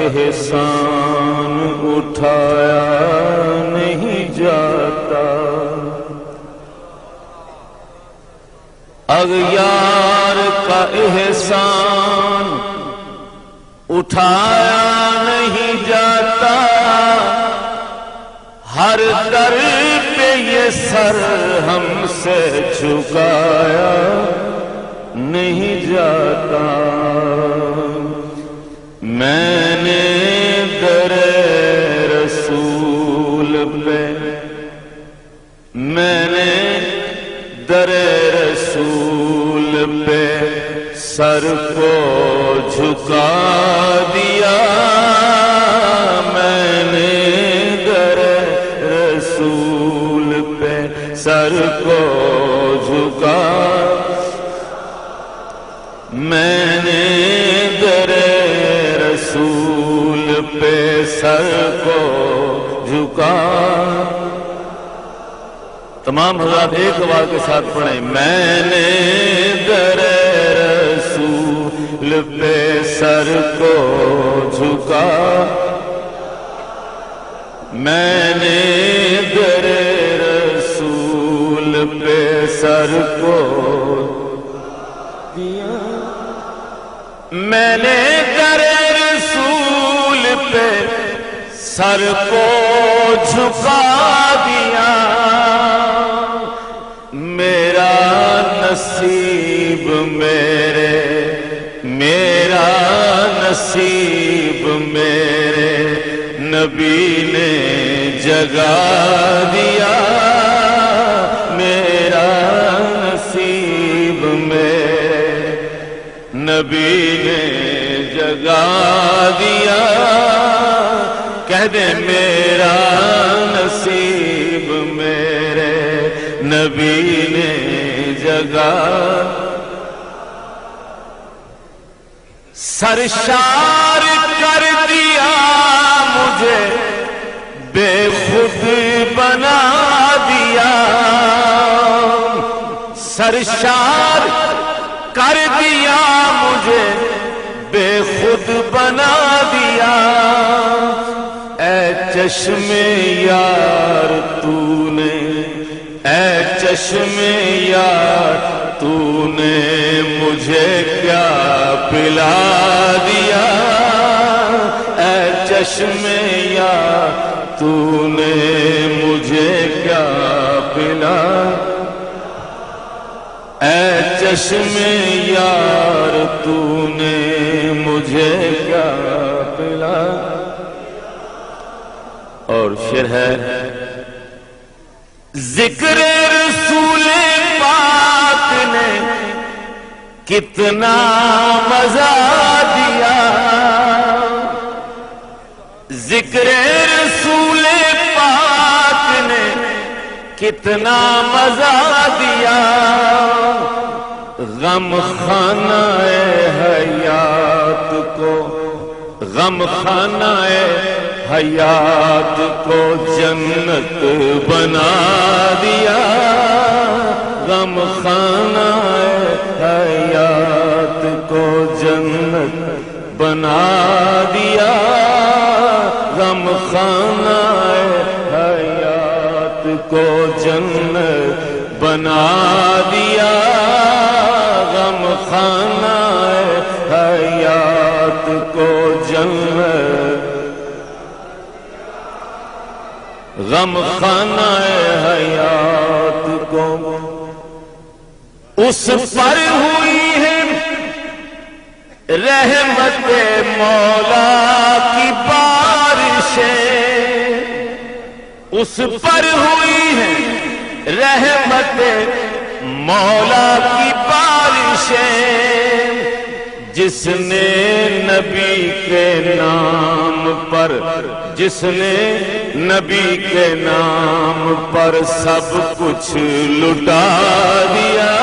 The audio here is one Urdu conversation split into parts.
احسان اٹھایا نہیں جاتا، اغیار کا احسان اٹھایا نہیں جاتا، ہر در پہ یہ سر ہم سے جھکایا نہیں جاتا۔ میں نے در رسول پہ، میں نے در رسول پہ سر کو جھکا دیا، میں نے در رسول پہ سر کو جھکا، میں نے در رسول پہ سر کو جھکا۔ تمام حضرات ایک آواز کے ساتھ پڑھیں، میں نے در رسول پہ سر کو جھکا، میں نے در رسول پہ سر کو دیا، میں نے در رسول پہ سر کو جھکا دیا، میرا نصیب میرا نصیب میرے نبی نے جگا دیا، میرا نصیب میرے نبی نے جگا دیا۔ کہہ دے میرا نصیب میرے نبی نے جگا، سرشار کر دیا مجھے، بے خود بنا دیا، سرشار کر دیا مجھے، بے خود بنا دیا، اے چشم یار تو نے، اے چشم یار تو نے مجھے کیا پلا دیا، اے چشم یار تو نے مجھے کیا پلا، اے چشم یار تو نے مجھے کیا پلا۔ اور شعر ہے، ذکر رسول پاک نے کتنا مزہ دیا، ذکر رسول پاک نے کتنا مزہ دیا، غم خانہ حیات کو، غم خانہ حیات کو جنت بنا دیا، غم خانہ حیات کو جنت بنا دیا، غم خانہ حیات کو جنت بنا دیا، غم خانہ حیات کو جنت، غم خانہ حیات کو اس پر ہوئی ہے رحمت مولا کی بارشیں، اس پر ہوئی ہے رحمت مولا کی بارشیں، جس نے نبی کے نام پر، جس نے نبی کے نام پر سب کچھ لٹا دیا،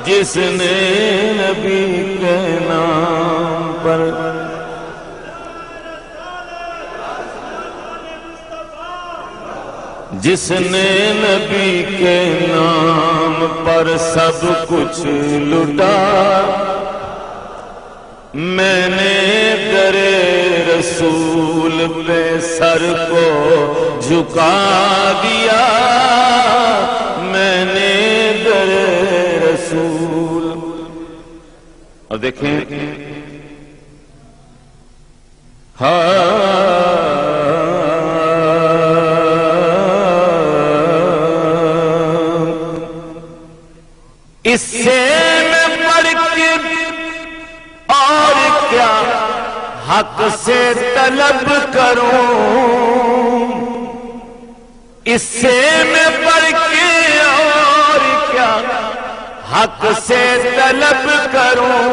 جس نے نبی کے نام پر، جس نے نبی کے نام پر سب کچھ لٹا، میں نے در رسول پہ سر کو جھکا دیا میں نے در رسول. اور دیکھیں اس سے میں پڑھ کے اور کیا حق سے طلب کروں, اس سے میں پڑھ کے اور کیا حق سے طلب کروں.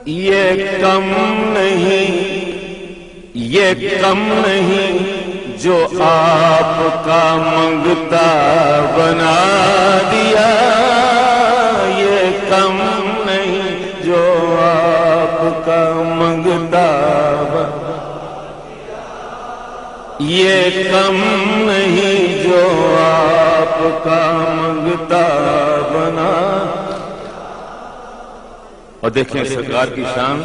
یہ کم نہیں جو آپ کا منگتا بنا دیا, یہ کم نہیں جو آپ کا منگتا بنا دیا, یہ کم نہیں جو آپ کا منگتا بنا. اور دیکھیں سرکار کی شان,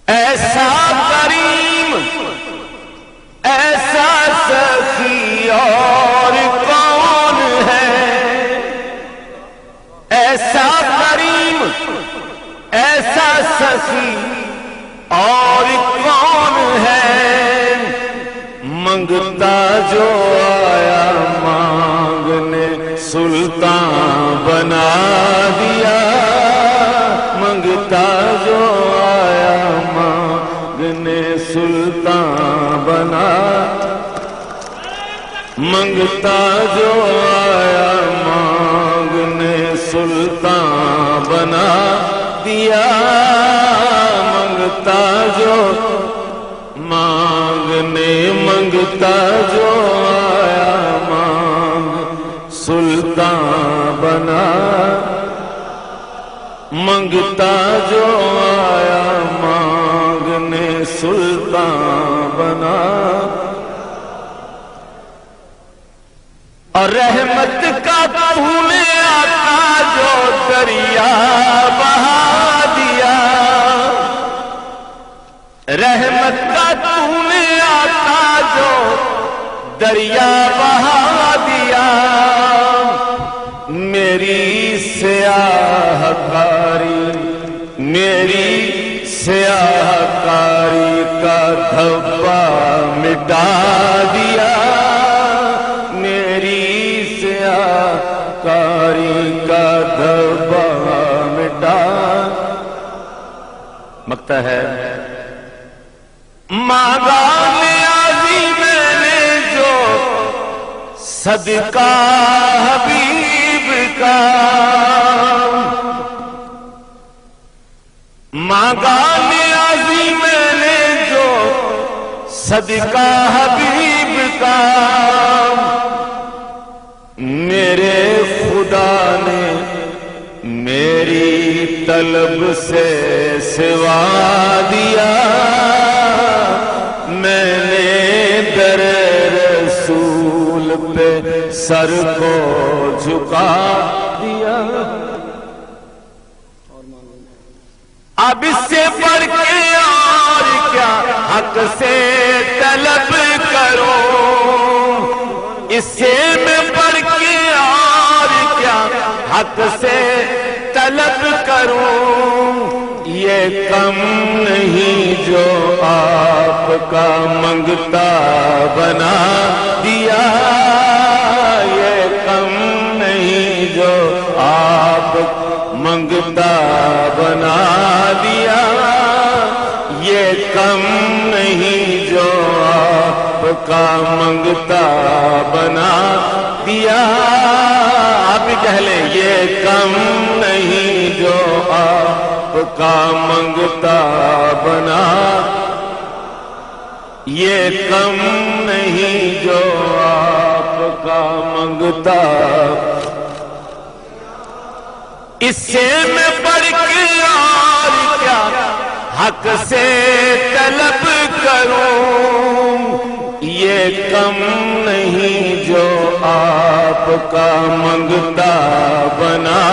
ایسا کریم ایسا سخی اور کون ہے, ایسا کریم ایسا سخی اور کون ہے, منگتا جو آیا مانگنے سلطان بنا دیا, منگتا جو آیا مانگنے سلطان بنا, منگتا جو آیا مانگنے سلطان بنا دیا, منگتا جو آیا مانگ سلطان بنا, منگتا جو آیا مانگنے سلطان بنا. اور رحمت کا پھول آقا جو دریا بہا دیا, رحمت کا پھول آقا جو دریا بہا دیا, میری سیاہ کاری کا دھبا مٹا دیا, میری سیاہ کاری کا دھبا مٹا. مانگتا ہے مانگا نیازی میں نے جو صدقہ حبیب کا, مانگا نیازی میں نے جو صدقہ حبیب کا, میرے خدا نے میری طلب سے سوا دیا, میں نے در رسول پہ سر کو جھکا دیا. اب اس سے بڑھ کے اور کیا حق سے طلب کروں, اس سے میں بڑھ کے اور کیا حق سے طلب کروں. یہ کم نہیں جو آپ کا منگتا بنا دیا, یہ کم نہیں جو آپ منگتا بنا دیا, یہ کم نہیں جو آپ کا منگتا بنا دیا. آپ ہی کہہ لیں, یہ کم نہیں جو آپ کا منگتا بنا, یہ کم نہیں جو آپ کا منگتا. اس سے میں بڑھ کے اور کیا حق سے طلب کروں, یہ کم نہیں جو آپ کا منگتا بنا